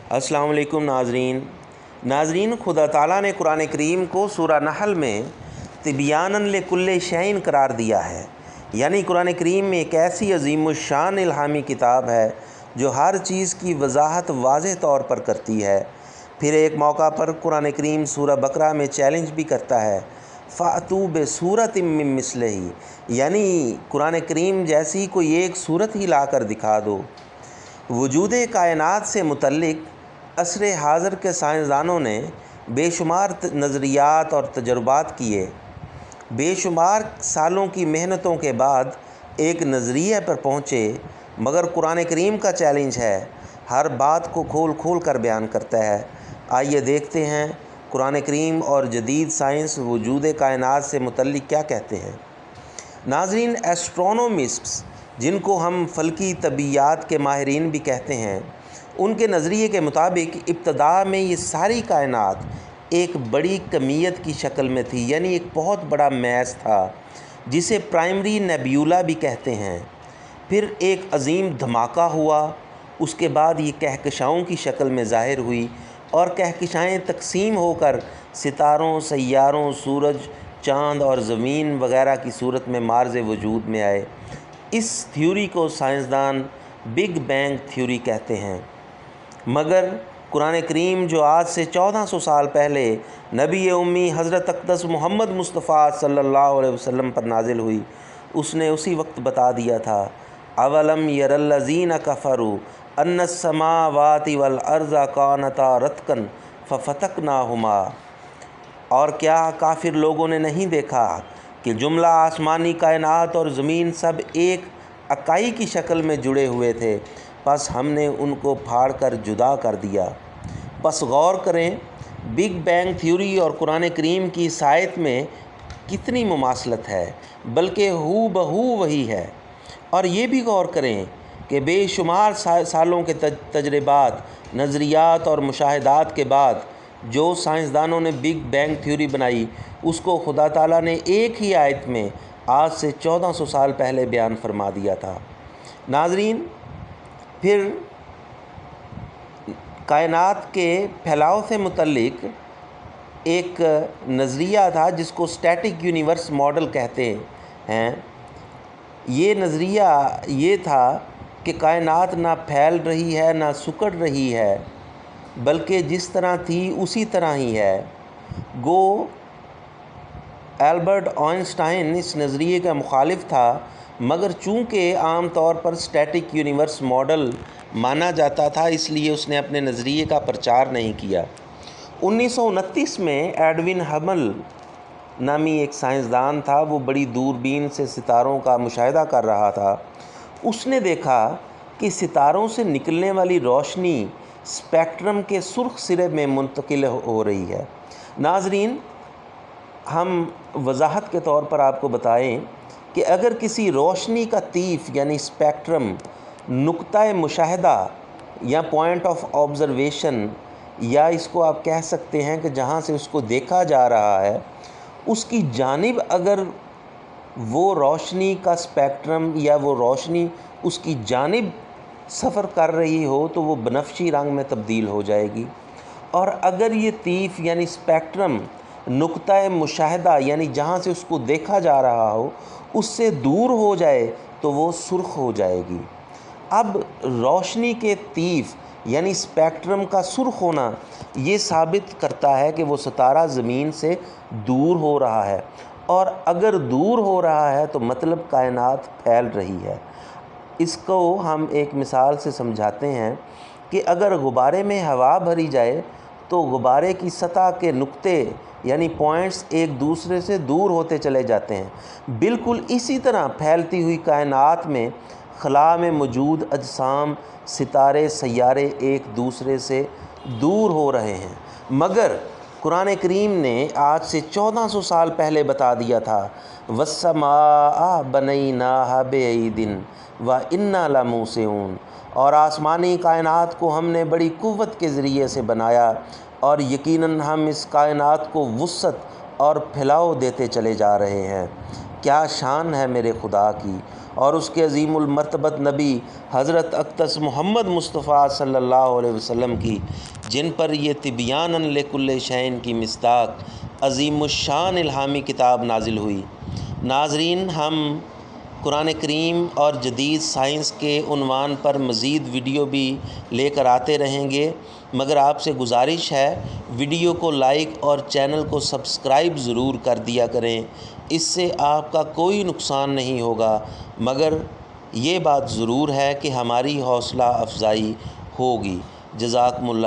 अस्सलाम वालेकुम नाज़रीन, खुदा ताला ने कुरान करीम को सूरह नहल में तिबियानन लिकुल्लि शैइन करार दिया है। यानी कुरान करीम में एक ऐसी अज़ीमुश्शान इल्हामी किताब है जो हर चीज़ की वजाहत वाज़ेह तौर पर करती है। फिर एक मौका पर कुरान करीम सूरह बकरा में चैलेंज भी करता है, फ़ातू बेसूरतिम मिन मिस्लिही, यानी कुरान करीम जैसी कोई एक सूरत ही ला कर दिखा दो। वजूद कायनात से मुतल्लिक़ असरे हाज़र के साइंसदानों ने बेशुमार नज़रियात और तजुर्बात किए। बेशुमार सालों की मेहनतों के बाद एक नज़रिए पर पहुँचे, मगर कुरान करीम का चैलेंज है, हर बात को खोल खोल कर बयान करता है। आइए देखते हैं कुरान करीम और जदीद साइंस वजूद कायनात से मुतल्लिक़ क्या कहते हैं। नाज़रीन, एस्ट्रोनॉमिस्ट्स, जिनको हम फ़ल्की तबीयात के माहिरीन भी कहते हैं, उनके नज़रिए के मुताबिक इब्तदा में ये सारी कायनात एक बड़ी कमियत की शक्ल में थी, यानी एक बहुत बड़ा मैस था जिसे प्राइमरी नेब्यूला भी कहते हैं। फिर एक अजीम धमाका हुआ, उसके बाद ये कहकशाओं की शक्ल में ज़ाहिर हुई और कहकशाएँ तकसीम होकर सितारों, सैयारों, सूरज, चाँद और ज़मीन वग़ैरह की सूरत में मार्ज़ वजूद में आए। इस थ्योरी को साइंसदान बिग बैंग थ्योरी कहते हैं। मगर कुरान करीम जो आज से 1400 साल पहले नबी उम्मी हज़रत अक़दस मोहम्मद मुस्तफ़ा सल्लल्लाहु अलैहि वसल्लम पर नाजिल हुई, उसने उसी वक्त बता दिया था, अवलम यरल्लज़ीन कफ़रू अन्नस समावाति वल अर्ज़ा कानता रतकन फ़फ़तकनाहुमा। और क्या काफिर लोगों ने नहीं देखा कि जुमला आसमानी कायनात और ज़मीन सब एक इकाई की शक्ल में जुड़े हुए थे, बस हमने उनको फाड़ कर जुदा कर दिया। बस गौर करें, बिग बैंग थ्योरी और कुरान करीम की इस आयत में कितनी मुमासलत है, बल्कि हू बहू वही है। और ये भी गौर करें कि बेशुमार सालों के तजर्बात, नज़रियात और मुशाहिदात के बाद जो साइंसदानों ने बिग बैंग थ्योरी बनाई, उसको खुदा ताला ने एक ही आयत में आज से 1400 साल पहले बयान फरमा दिया था। नाज़रीन, फिर कायनात के फैलाव से मुतल्लिक़ एक नज़रिया था जिसको स्टैटिक यूनिवर्स मॉडल कहते हैं। ये नज़रिया ये था कि कायनात ना फैल रही है ना सिकुड़ रही है, बल्कि जिस तरह थी उसी तरह ही है। गो एल्बर्ट आइंस्टाइन इस नज़रिए का मुखालिफ था, मगर चूँकि आम तौर पर स्टैटिक यूनिवर्स मॉडल माना जाता था, इसलिए उसने अपने नज़रिए का प्रचार नहीं किया। 1929 में एडविन हबल नामी एक साइंसदान था, वो बड़ी दूरबीन से सितारों का मुशाहिदा कर रहा था। उसने देखा कि सितारों से निकलने वाली रोशनी स्पेक्ट्रम के सुर्ख सिरे में मुंतकिल हो रही है। नाज़रीन, हम वजाहत के तौर पर आपको बताएं कि अगर किसी रोशनी का तीफ़ यानी स्पेक्ट्रम नुक्ता मुशाहिदा या पॉइंट ऑफ ऑब्ज़र्वेशन, या इसको आप कह सकते हैं कि जहाँ से उसको देखा जा रहा है, उसकी जानिब अगर वो रोशनी का स्पेक्ट्रम या वो रोशनी उसकी जानिब सफ़र कर रही हो तो वो बनफशी रंग में तब्दील हो जाएगी। और अगर ये तीफ़ यानी स्पेक्ट्रम नुक्ता मुशाहिदा यानी जहाँ से उसको देखा जा रहा हो उससे दूर हो जाए तो वो सुर्ख हो जाएगी। अब रोशनी के तीफ़ यानी स्पेक्ट्रम का सुर्ख होना ये साबित करता है कि वो सितारा ज़मीन से दूर हो रहा है, और अगर दूर हो रहा है तो मतलब कायनात फैल रही है। इसको हम एक मिसाल से समझाते हैं कि अगर गुब्बारे में हवा भरी जाए तो गुब्बारे की सतह के नुक्ते यानी पॉइंट्स एक दूसरे से दूर होते चले जाते हैं। बिल्कुल इसी तरह फैलती हुई कायनात में खला में मौजूद अजसाम, सितारे, सैयारे एक दूसरे से दूर हो रहे हैं। मगर कुरान करीम ने आज से 1400 साल पहले बता दिया था, वस्समा बनैनाहा बिअयदिन व इन्ना लमूसिऊन, और आसमानी कायनात को हमने बड़ी कुव्वत के ज़रिए से बनाया और यकीनन हम इस कायनात को वुसअत और फैलाव देते चले जा रहे हैं। क्या शान है मेरे खुदा की, اور اس کے عظیم المرتبت نبی حضرت اقدس محمد مصطفیٰ صلی اللہ علیہ وسلم کی، جن پر یہ تبیاناً لکل شیء کی مصداق عظیم الشان الہامی کتاب نازل ہوئی۔ ناظرین، ہم قرآن کریم اور جدید سائنس کے عنوان پر مزید ویڈیو بھی لے کر آتے رہیں گے، مگر آپ سے گزارش ہے ویڈیو کو لائک اور چینل کو سبسکرائب ضرور کر دیا کریں۔ اس سے آپ کا کوئی نقصان نہیں ہوگا، مگر یہ بات ضرور ہے کہ ہماری حوصلہ افزائی ہوگی۔ جزاکم اللہ۔